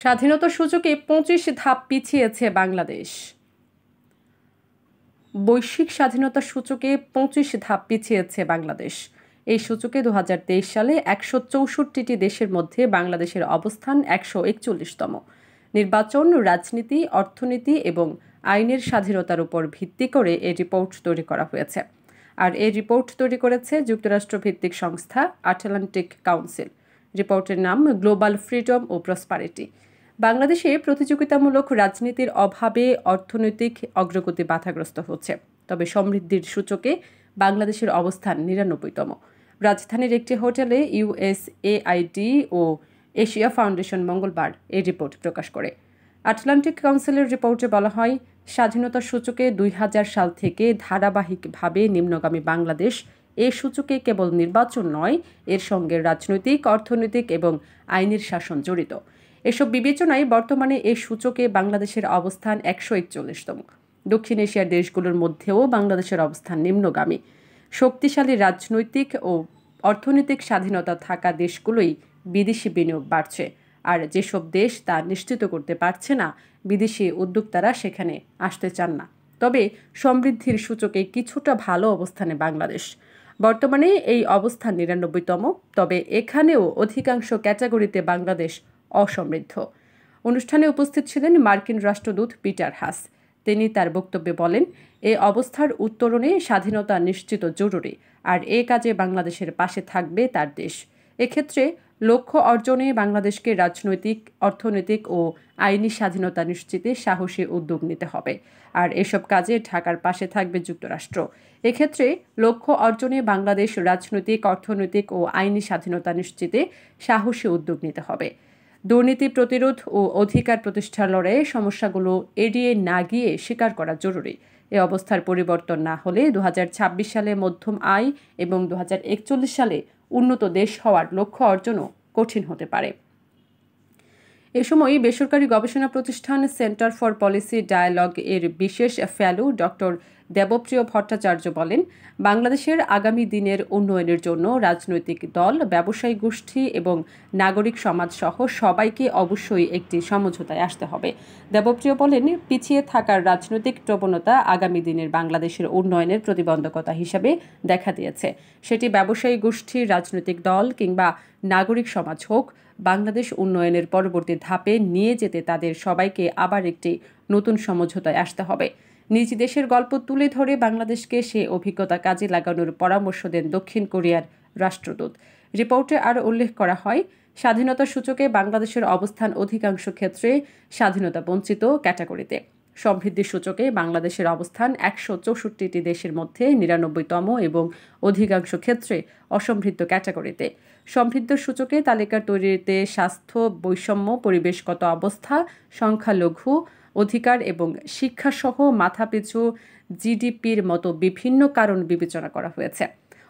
স্বাধীনতা সূচকে ২৫ ধাপ পিছিয়েছে বাংলাদেশ। বৈশ্বিক স্বাধীনতা সূচকে ২৫ ধাপ পিছিয়েছে বাংলাদেশ। এই সূচকে ২০২৩ সালে ১৬৪টি দেশের মধ্যে বাংলাদেশের অবস্থান ১৪১তম। নির্বাচন, রাজনীতি, অর্থনীতি এবং আইনের স্বাধীনতার উপর ভিত্তি করে এই রিপোর্ট তৈরি করা হয়েছে। আর এই রিপোর্ট তৈরি করেছে যুক্তরাষ্ট্রভিত্তিক সংস্থা আটলান্টিক কাউন্সিল। রিপোর্টের নাম গ্লোবাল ফ্রিডম ও প্রসপারিটি। বাংলাদেশে প্রতিযোগিতামূলক রাজনীতির অভাবে অর্থনৈতিক অগ্রগতি বাধাগ্রস্ত হচ্ছে। তবে সমৃদ্ধির সূচকে বাংলাদেশের অবস্থান ৯৯তম। রাজধানীর একটি হোটেলে USAID ও এশিয়া ফাউন্ডেশন মঙ্গলবার এই রিপোর্ট প্রকাশ করে। আটলান্টিক কাউন্সিলের রিপোর্টে বলা হয়, স্বাধীনতা সূচকে ২০০০ সাল থেকে ধারাবাহিকভাবে নিম্নগামী বাংলাদেশ এ সূচকে কেবল নির্বাচন নয়, এর সঙ্গে রাজনৈতিক, অর্থনৈতিক এবং আইনের শাসন জড়িত। এসব বিবেচনায় বর্তমানে এ সূচকে বাংলাদেশের অবস্থান ১৪১তম। দক্ষিণ এশিয়ার দেশগুলোর মধ্যেও বাংলাদেশের অবস্থান নিম্নগামী। শক্তিশালী রাজনৈতিক ও অর্থনৈতিক স্বাধীনতা থাকা দেশগুলোই বিদেশি বিনিয়োগ বাড়ছে, আর যেসব দেশ তা নিশ্চিত করতে পারছে না, বিদেশি উদ্যোক্তারা সেখানে আসতে চান না। তবে সমৃদ্ধির সূচকে কিছুটা ভালো অবস্থানে বাংলাদেশ। বর্তমানে এই অবস্থান ৯৯তম। তবে এখানেও অধিকাংশ ক্যাটাগরিতে বাংলাদেশ অসমৃদ্ধ। অনুষ্ঠানে উপস্থিত ছিলেন মার্কিন রাষ্ট্রদূত পিটার হাস। তিনি তার বক্তব্যে বলেন, এ অবস্থার উত্তরণে স্বাধীনতা নিশ্চিত জরুরি, আর এ কাজে বাংলাদেশের পাশে থাকবে তার দেশ। এক্ষেত্রে লক্ষ্য অর্জনে বাংলাদেশকে রাজনৈতিক, অর্থনৈতিক ও আইনি স্বাধীনতা নিশ্চিতে সাহসী উদ্যোগ নিতে হবে। আর এসব কাজে ঢাকার পাশে থাকবে যুক্তরাষ্ট্র। এক্ষেত্রে লক্ষ্য অর্জনে বাংলাদেশ রাজনৈতিক, অর্থনৈতিক ও আইনি স্বাধীনতা নিশ্চিতে সাহসী উদ্যোগ নিতে হবে। দুর্নীতি প্রতিরোধ ও অধিকার প্রতিষ্ঠার লড়াইয়ে সমস্যাগুলো এড়িয়ে না গিয়ে স্বীকার করা জরুরি। এ অবস্থার পরিবর্তন না হলে ২০২৬ সালে মধ্যম আয় এবং ২০৪১ সালে উন্নত দেশ হওয়ার লক্ষ্য অর্জনও কঠিন হতে পারে। এ সময় বেসরকারি গবেষণা প্রতিষ্ঠান সেন্টার ফর পলিসি ডায়ালগ এর বিশেষ ফেলো ডক্টর দেবপ্রিয় ভট্টাচার্য বলেন, বাংলাদেশের আগামী দিনের উন্নয়নের জন্য রাজনৈতিক দল, ব্যবসায়ী গোষ্ঠী এবং নাগরিক সমাজ সহ সবাইকে অবশ্যই একটি সমঝোতায় আসতে হবে। দেবপ্রিয় বলেন, পিছিয়ে থাকার রাজনৈতিক প্রবণতা আগামী দিনের বাংলাদেশের উন্নয়নের প্রতিবন্ধকতা হিসেবে দেখা দিয়েছে। সেটি ব্যবসায়ী গোষ্ঠী, রাজনৈতিক দল কিংবা নাগরিক সমাজ হোক, বাংলাদেশ উন্নয়নের পরবর্তী ধাপে নিয়ে যেতে তাদের সবাইকে আবার একটি নতুন সমঝোতায় আসতে হবে। নিজ দেশের গল্প তুলে ধরে বাংলাদেশকে সে অভিজ্ঞতা কাজে লাগানোর পরামর্শ দেন দক্ষিণ কোরিয়ার রাষ্ট্রদূত। রিপোর্টে আরও উল্লেখ করা হয়, স্বাধীনতা সূচকে বাংলাদেশের অবস্থান অধিকাংশ ক্ষেত্রে স্বাধীনতা বঞ্চিত ক্যাটাগরিতে। সমৃদ্ধি সূচকে বাংলাদেশের অবস্থান ১৬৪টি দেশের মধ্যে ৯৯তম এবং অধিকাংশ ক্ষেত্রে অসমৃদ্ধ ক্যাটাগরিতে। সমৃদ্ধ সূচকে তালিকার তৈরিতে স্বাস্থ্য, বৈষম্য, পরিবেশগত অবস্থা, সংখ্যালঘু অধিকার এবং শিক্ষাসহ মাথাপিছু জিডিপির মতো বিভিন্ন কারণ বিবেচনা করা হয়েছে।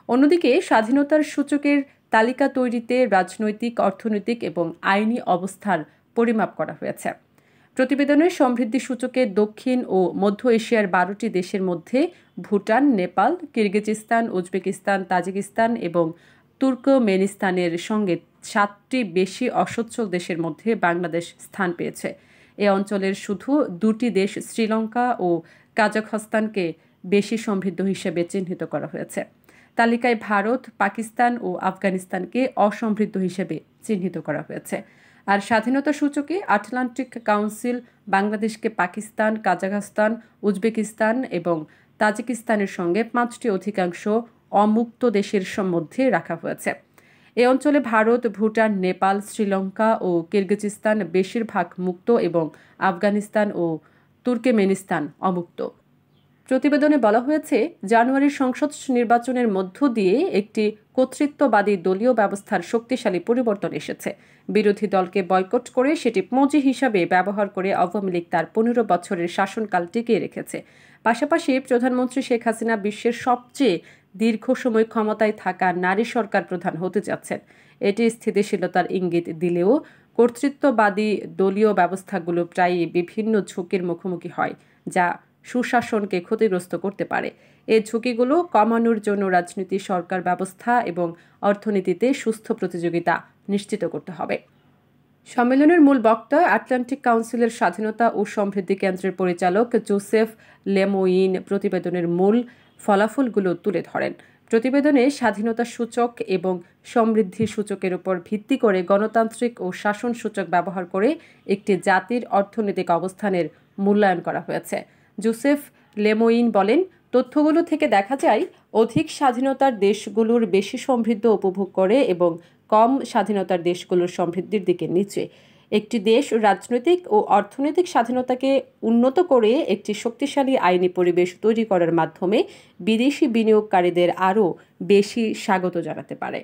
অন্যদিকে স্বাধীনতার সূচকের তালিকা তৈরিতে রাজনৈতিক, অর্থনৈতিক এবং আইনি অবস্থার পরিমাপ করা হয়েছে। প্রতিবেদনে সমৃদ্ধি সূচকে দক্ষিণ ও মধ্য এশিয়ার ১২টি দেশের মধ্যে ভুটান, নেপাল, কিরগিজস্তান, উজবেকিস্তান, তাজিকিস্তান এবং তুর্কমেনিস্তানের সঙ্গে ৭টি বেশি অসচ্ছল দেশের মধ্যে বাংলাদেশ স্থান পেয়েছে। এ অঞ্চলের শুধু ২টি দেশ, শ্রীলঙ্কা ও কাজাখস্তানকে বেশি সমৃদ্ধ হিসেবে চিহ্নিত করা হয়েছে। তালিকায় ভারত, পাকিস্তান ও আফগানিস্তানকে অসমৃদ্ধ হিসেবে চিহ্নিত করা হয়েছে। আর স্বাধীনতা সূচকে আটলান্টিক কাউন্সিল বাংলাদেশকে পাকিস্তান, কাজাখস্তান, উজবেকিস্তান এবং তাজিকিস্তানের সঙ্গে ৫টি অধিকাংশ অমুক্ত দেশের মধ্যে রাখা হয়েছে। এ অঞ্চলে ভারত, ভুটান, নেপাল, শ্রীলঙ্কা ও কিরগিজস্তান বেশিরভাগ মুক্ত এবং আফগানিস্তান ও তুর্কমেনিস্তান অমুক্ত। প্রতিবেদনে বলা হয়েছে, জানুয়ারির সংসদ নির্বাচনের মধ্য দিয়ে একটি কর্তৃত্ববাদী দলীয় ব্যবস্থার শক্তিশালী পরিবর্তন এসেছে। বিরোধী দলকে বয়কট করে সেটি পুঁজি হিসাবে ব্যবহার করে আওয়ামী লীগ তার ১৫ বছরের শাসনকাল টিকিয়ে রেখেছে। পাশাপাশি প্রধানমন্ত্রী শেখ হাসিনা বিশ্বের সবচেয়ে দীর্ঘ সময় ক্ষমতায় থাকা নারী সরকার প্রধান হতে যাচ্ছেন। এটি স্থিতিশীলতার ইঙ্গিত দিলেও কর্তৃত্ববাদী দলীয় ব্যবস্থাগুলো প্রায়ই বিভিন্ন ঝুঁকির মুখোমুখি হয়, যা সুশাসনকে ক্ষতিগ্রস্ত করতে পারে। এই ঝুঁকিগুলো কমানোর জন্য রাজনীতি, সরকার ব্যবস্থা এবং অর্থনীতিতে সুস্থ প্রতিযোগিতা নিশ্চিত করতে হবে। সম্মেলনের মূল বক্তা আটলান্টিক কাউন্সিলের স্বাধীনতা ও সমৃদ্ধি কেন্দ্রের পরিচালক জোসেফ লেমোইন প্রতিবেদনের মূল ফলাফলগুলো তুলে ধরেন। প্রতিবেদনে স্বাধীনতা সূচক এবং সমৃদ্ধি সূচকের উপর ভিত্তি করে গণতান্ত্রিক ও শাসন সূচক ব্যবহার করে একটি জাতির অর্থনৈতিক অবস্থানের মূল্যায়ন করা হয়েছে। জোসেফ লেমোইন বলেন, তথ্যগুলো থেকে দেখা যায় অধিক স্বাধীনতার দেশগুলোর বেশি সমৃদ্ধি উপভোগ করে এবং কম স্বাধীনতার দেশগুলোর সমৃদ্ধির দিকে নিচে। একটি দেশ রাজনৈতিক ও অর্থনৈতিক স্বাধীনতাকে উন্নত করে একটি শক্তিশালী আইনি পরিবেশ তৈরি করার মাধ্যমে বিদেশি বিনিয়োগকারীদের আরও বেশি স্বাগত জানাতে পারে।